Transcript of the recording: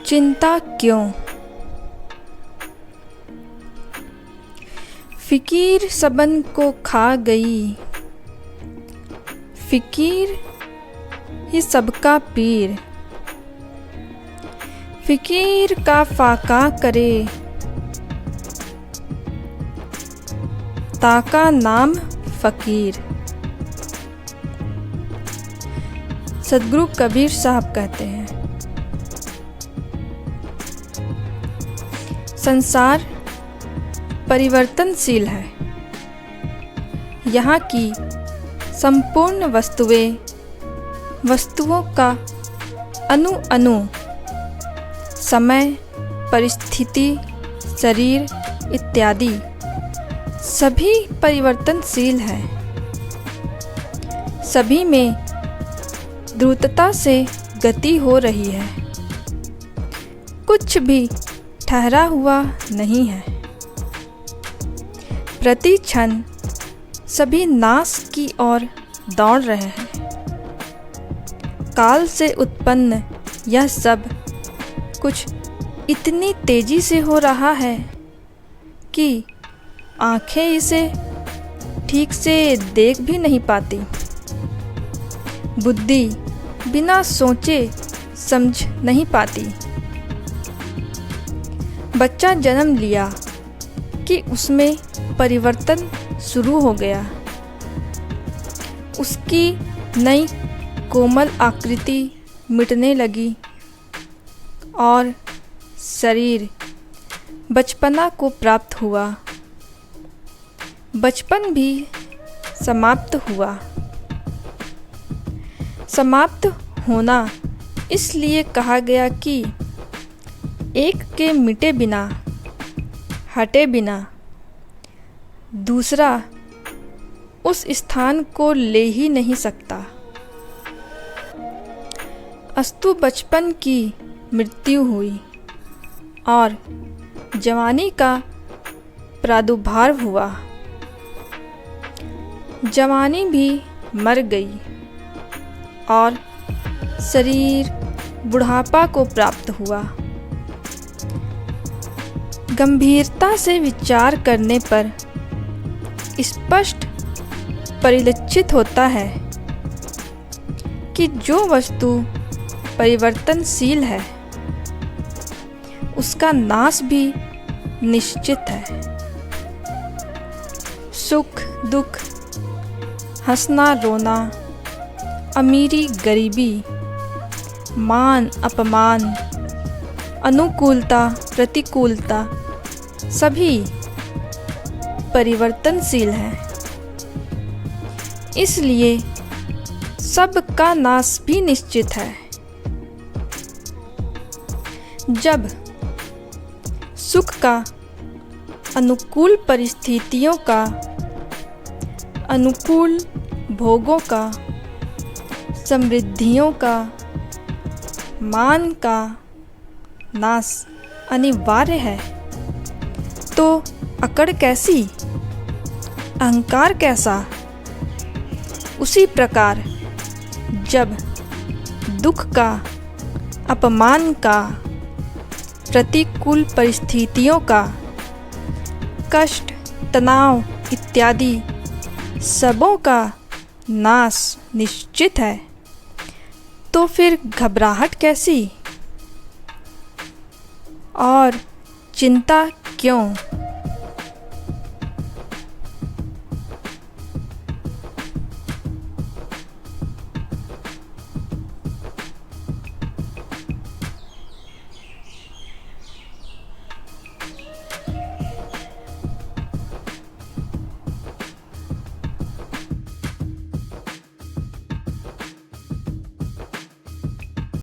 चिंता क्यों? फिकीर सबन को खा गई, फिकीर ही सबका पीर। फिकीर का फाका करे, ताका नाम फकीर। सद्गुरु कबीर साहब कहते हैं, संसार परिवर्तनशील है। यहाँ की संपूर्ण वस्तुओं का अणु अणु समय, परिस्थिति, शरीर इत्यादि सभी परिवर्तनशील है। सभी में द्रुतता से गति हो रही है। कुछ भी ठहरा हुआ नहीं है। प्रति क्षण सभी नाश की ओर दौड़ रहे हैं। काल से उत्पन्न यह सब कुछ इतनी तेजी से हो रहा है कि आंखें इसे ठीक से देख भी नहीं पाती। बुद्धि बिना सोचे समझ नहीं पाती। बच्चा जन्म लिया कि उसमें परिवर्तन शुरू हो गया। उसकी नई कोमल आकृति मिटने लगी और शरीर बचपना को प्राप्त हुआ। बचपन भी समाप्त हुआ। समाप्त होना इसलिए कहा गया कि एक के मिटे बिना, हटे बिना दूसरा उस स्थान को ले ही नहीं सकता। अस्तु बचपन की मृत्यु हुई और जवानी का प्रादुर्भाव हुआ। जवानी भी मर गई और शरीर बुढ़ापा को प्राप्त हुआ। गंभीरता से विचार करने पर स्पष्ट परिलक्षित होता है कि जो वस्तु परिवर्तनशील है उसका नाश भी निश्चित है। सुख दुख, हंसना रोना, अमीरी गरीबी, मान अपमान, अनुकूलता प्रतिकूलता सभी परिवर्तनशील है। इसलिए सब का नाश भी निश्चित है। जब सुख का अनुकूल परिस्थितियों का, अनुकूल भोगों का, समृद्धियों का, मान का नाश अनिवार्य है, तो अकड़ कैसी, अहंकार कैसा? उसी प्रकार जब दुख का, अपमान का, प्रतिकूल परिस्थितियों का, कष्ट, तनाव इत्यादि सबों का नाश निश्चित है, तो फिर घबराहट कैसी और चिंता क्यों?